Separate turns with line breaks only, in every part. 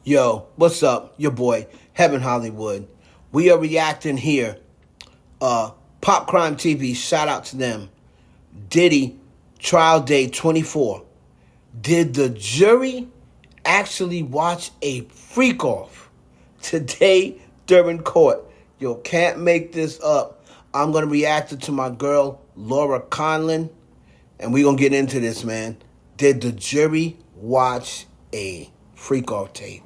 Yo, what's up? Your boy, Heaven Hollywood. We are reacting here. PopCrime TV, shout out to them. Diddy, trial day 24. Did the jury actually watch a freak off today during court? Yo, can't make this up. I'm going to react it to my girl, Laura Conlin, and we're going to get into this, man. Did the jury watch a freak off tape?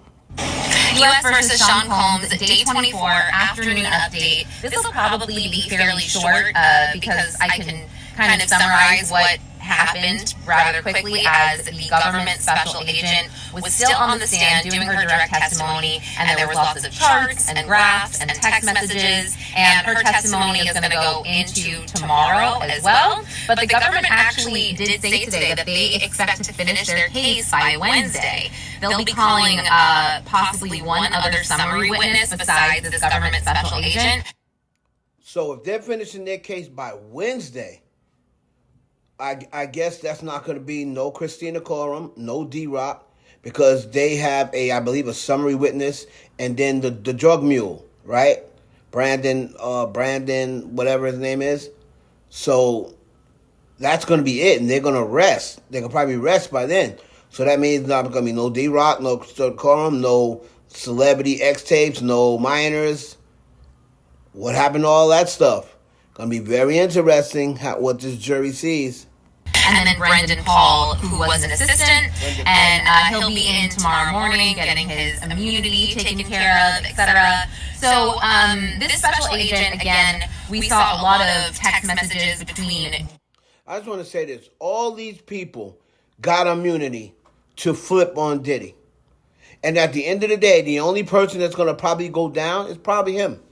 U.S. versus Sean Combs, day 24, afternoon update. This will probably be fairly short because I can kind of summarize what happened rather quickly, as the government special agent was still on the stand doing her direct testimony, and there was lots of charts and graphs and text messages, and her testimony is going to go into tomorrow as well. But the government actually did say today that they expect to finish their case by Wednesday. They'll be calling possibly one other summary witness besides this government special agent.
So if they're finishing their case by Wednesday, I guess that's not going to be no Christina Coram, no D-Rock, because they have I believe, a summary witness, and then the drug mule, right? Brandon, whatever his name is. So that's going to be it, and they're going to rest. They can probably rest by then. So that means not going to be no D-Rock, no Christina Coram, no celebrity X tapes, no minors. What happened to all that stuff? Going to be very interesting what this jury sees.
And then Brendan Paul, who was an assistant, and he'll be in tomorrow morning getting his immunity taken care of, etc. So this special agent, again, we saw a lot of text messages between...
I just want to say this. All these people got immunity to flip on Diddy. And at the end of the day, the only person that's going to probably go down is probably him.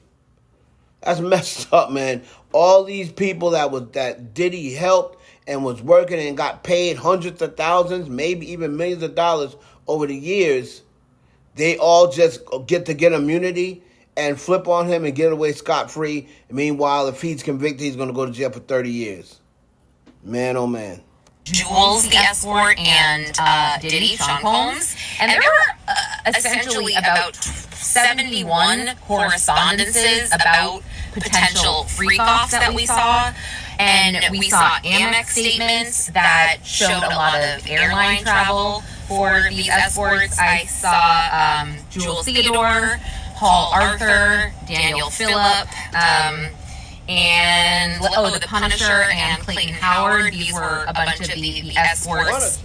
That's messed up, man. All these people that Diddy helped and was working and got paid hundreds of thousands, maybe even millions of dollars over the years, they all just get immunity and flip on him and get away scot-free. Meanwhile, if he's convicted, he's going to go to jail for 30 years. Man, oh man.
Jules, the escort, and Diddy, Sean Combs. And there were essentially about 71 correspondences about potential freak-offs that we saw. And we saw Amex statements that showed a lot of airline travel for these escorts. I saw Jules Theodore, Paul Arthur, Daniel Phillip, and the Punisher and Clayton Howard. These were a bunch of the escorts'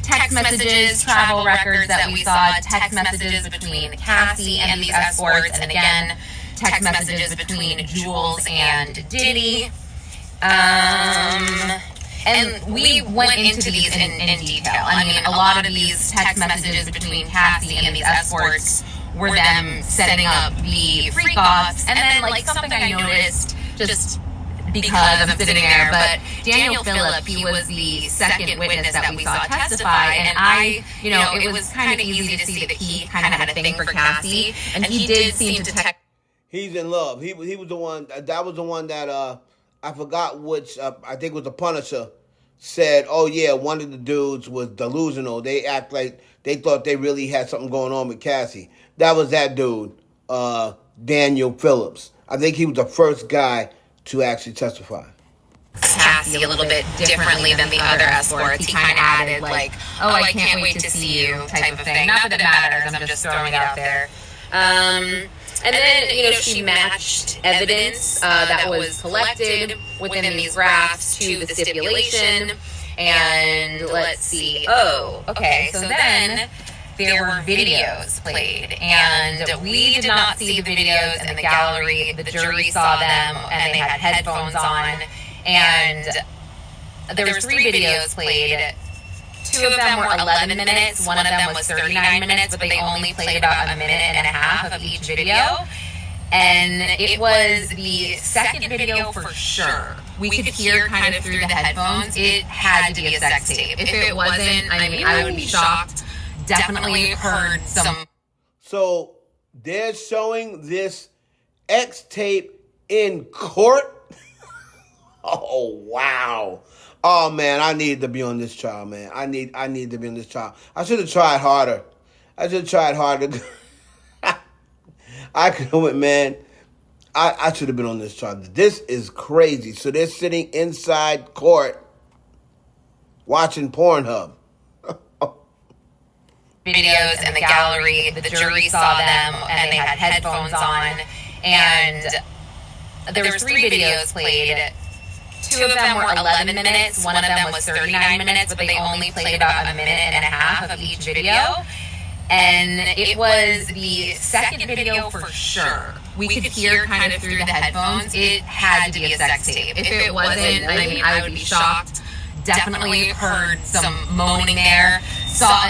text messages, travel records that we saw, text messages between Cassie and these escorts, and again, text messages between Jules and Diddy. And we went into these in detail. I mean, a lot of these text messages between Cassie and these escorts were them setting up the freak-offs. And then, like, something I noticed, just because I'm sitting there, but Daniel Phillip, he was the second witness that we saw testify, and it was kind of easy to see that he kind of had a thing for Cassie, and he did seem to text.
He's in love. He was the one, that was the one that, I forgot which, I think it was the Punisher, said, oh yeah, one of the dudes was delusional. They act like they thought they really had something going on with Cassie. That was that dude, Daniel Phillips. I think he was the first guy to actually testify.
Cassie a little bit differently than the other escorts. He kind of added like, oh, I can't wait to see you type of thing. Not that it matters, I'm just throwing it out there. And then, she matched evidence that was collected within these graphs to the stipulation. And let's see. Oh, okay. So then there were videos played. And we did not see the videos in the gallery. The jury saw them, and they had headphones on. And there was 3 videos played. 2 of them were 11 minutes, one of them was 39 minutes, but they only played about a minute and a half of each video. And it was the second video for sure. We could hear kind of through the headphones. It had to be a sex tape. If it wasn't, I would be shocked. Definitely heard some.
So they're showing this X tape in court? Oh, wow. Oh, man, I need to be on this trial, man. I need to be on this trial. I should have tried harder. I just tried hard to. I could have went, man. I should have been on this trial. This is crazy. So they're sitting inside court watching Pornhub.
Videos in the gallery. The jury saw them, and they had headphones on. And there was 3 videos played. 2 of them were 11 minutes. One of them was 39 minutes, but they only played about a minute and a half of each video. And it was the second video for sure. We could hear kind of through the headphones. It had to be a sex tape. If it wasn't, I mean, I would be shocked. Definitely heard some moaning there. Saw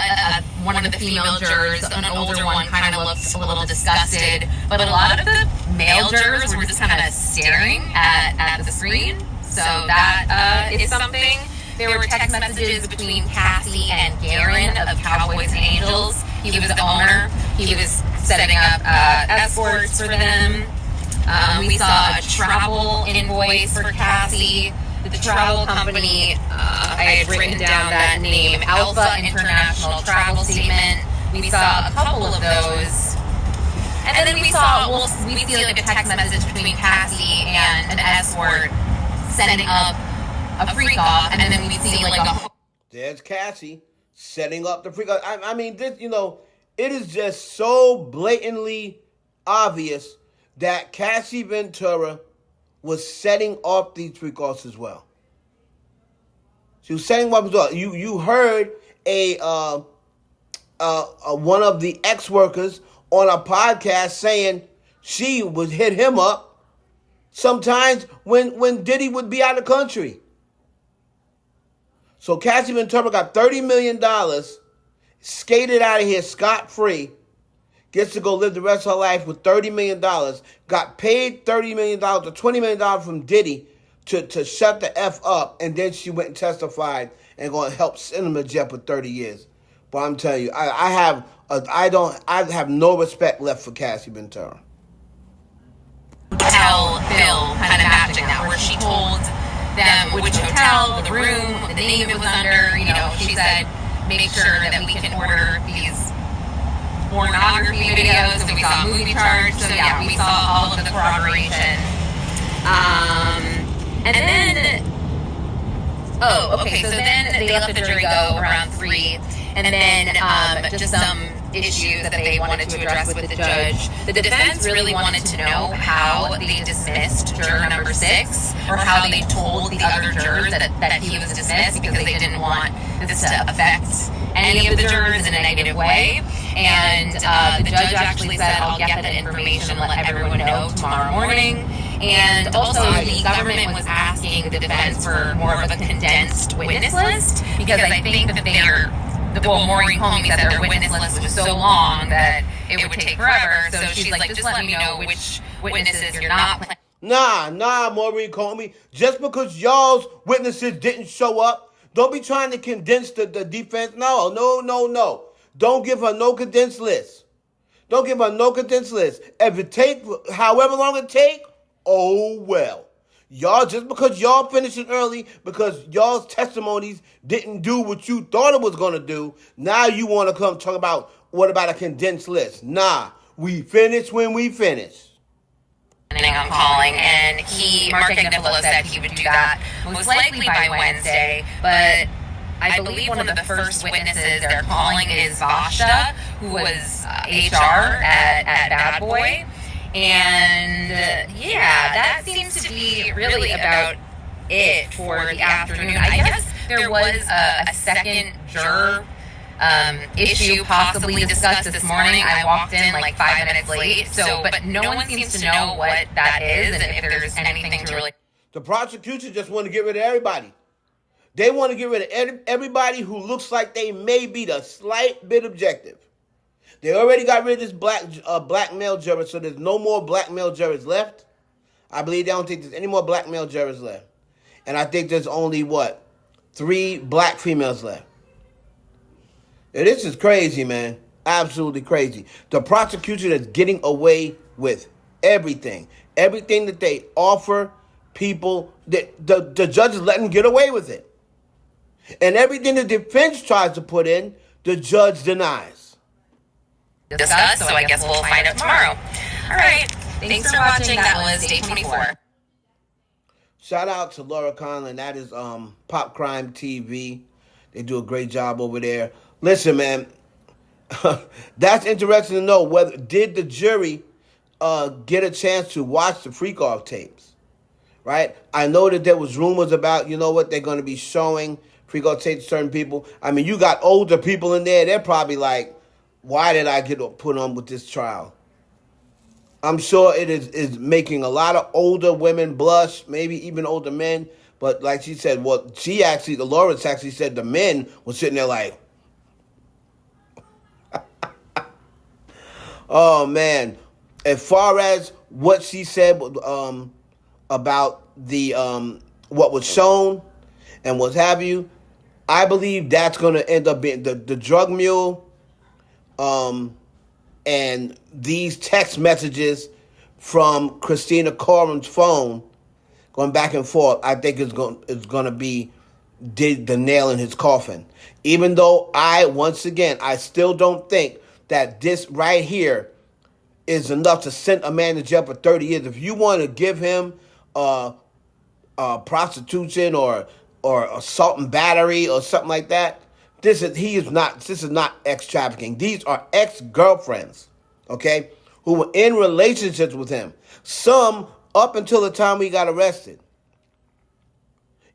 one of the female jurors, an older one, kind of looked a little disgusted. But a lot of the male jurors were just kind of staring at the screen. So that is something. There were text messages between Cassie and Garen of Cowboys and Angels. He was the owner. He was setting up escorts for them. We saw a travel invoice for Cassie. The travel company, I had written down that name, Alpha International Travel Statement. We saw a couple of those. And then we see like a text message between Cassie and an escort setting up a freak off, and then we see like a...
There's Cassie setting up the freak off. I mean, this, it is just so blatantly obvious that Cassie Ventura was setting up these freak offs as well. She was setting them up as well. You heard one of the ex-workers on a podcast saying she would hit him up sometimes when Diddy would be out of the country. So Cassie Ventura got $30 million, skated out of here scot-free, gets to go live the rest of her life with $30 million, got paid $30 million to $20 million from Diddy to shut the F up, and then she went and testified and going to help send him to jail for 30 years. But I'm telling you, I have no respect left for Cassie Ventura.
Hotel bill kind of matching that, where she told them which hotel, the room, the name it was under. She said, make sure that we can order these pornography videos. So we saw movie charts. So yeah, we saw all of the corroboration. And then, so then they let the jury go around 3. And then just some issues that they wanted to address with the judge. The defense really wanted to know how they dismissed juror number 6, or how they told the other jurors that he was dismissed, because they didn't want this to affect any of the jurors in a negative way. And the judge actually said, I'll get that information and let everyone know tomorrow morning. And also, the government was asking the defense for more of a condensed witness list, because I think that Maureen Comey said their witness list was so long that it would take forever. So she's like, just let me know which witnesses you're not planning.
Nah, Maureen Comey. Just because y'all's witnesses didn't show up, don't be trying to condense the defense. No. Don't give her no condensed list. If it take however long it take, oh well. Y'all, just because y'all finishing early, because y'all's testimonies didn't do what you thought it was going to do, now you want to come talk about, what about a condensed list? Nah, we finish when we finish.
On calling, and Mark Agnifilo said he would do that most likely by Wednesday, but I believe one of the first witnesses they're calling is Vashta, who was HR at Bad Boy. And that seems to be really about it for the afternoon. I guess there was a second juror issue possibly discussed this morning. I walked in like 5 minutes late, but no one seems to know what that is, and if there's anything to really...
The prosecution just want to get rid of everybody. They want to get rid of everybody who looks like they may be the slight bit objective. They already got rid of this black male juror, so there's no more black male jurors left. I believe they don't think there's any more black male jurors left. And I think there's only, 3 black females left. And this is crazy, man. Absolutely crazy. The prosecution is getting away with everything. Everything that they offer people, the judge is letting them get away with it. And everything the defense tries to put in, the judge denies.
discuss, so I guess we'll find out tomorrow. All right. Thanks for watching. That was Day 24.
Shout out to Laura Conlin. That is PopCrime TV. They do a great job over there. Listen, man, that's interesting to know. Whether did the jury get a chance to watch the freak off tapes? Right? I know that there was rumors about, you know what, they're going to be showing freak off tapes to certain people. I mean, you got older people in there. They're probably like, why did I get put on with this trial? I'm sure it is making a lot of older women blush, maybe even older men. But like she said, the Lawrence actually said the men were sitting there like, oh man. As far as what she said about the what was shown and what have you, I believe that's going to end up being the drug mule. And these text messages from Christina Coram's phone going back and forth, I think is going to be the nail in his coffin. Even though I still don't think that this right here is enough to send a man to jail for 30 years. If you want to give him prostitution or assault and battery or something like that, this is not ex trafficking. These are ex girlfriends, okay, who were in relationships with him. Some up until the time he got arrested.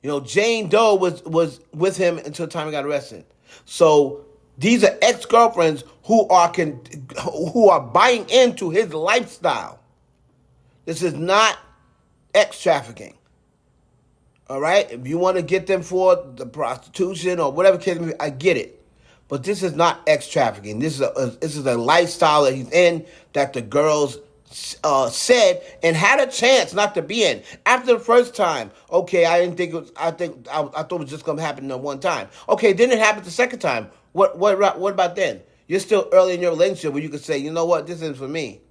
You know, Jane Doe was with him until the time he got arrested. So these are ex girlfriends who are buying into his lifestyle. This is not ex trafficking. All right? If you want to get them for the prostitution or whatever case, I get it. But this is not ex-trafficking. This is a lifestyle that he's in that the girls said and had a chance not to be in. After the first time, okay, I thought it was just going to happen the one time. Okay, then it happened the second time. What about then? You're still early in your relationship where you could say, you know what, this isn't for me.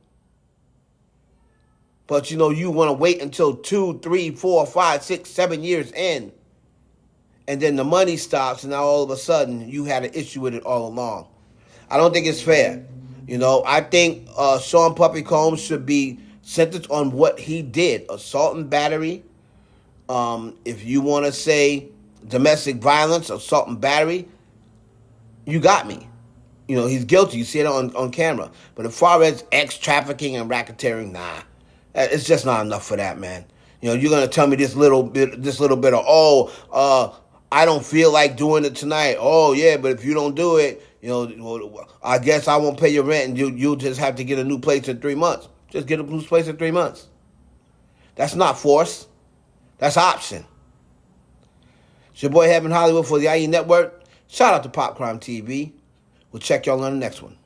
But, you know, you want to wait until 2, 3, 4, 5, 6, 7 years in. And then the money stops, and now all of a sudden you had an issue with it all along. I don't think it's fair. You know, I think Sean Puppy Combs should be sentenced on what he did. Assault and battery. If you want to say domestic violence, assault and battery, you got me. You know, he's guilty. You see it on camera. But as far as ex-trafficking and racketeering, nah. It's just not enough for that, man. You know, you're gonna tell me this little bit of, I don't feel like doing it tonight. Oh yeah, but if you don't do it, you know, I guess I won't pay your rent, and you'll just have to get a new place in 3 months. Just get a new place in 3 months. That's not force. That's option. It's your boy Heaven Hollywood for the IE Network. Shout out to PopCrime TV. We'll check y'all on the next one.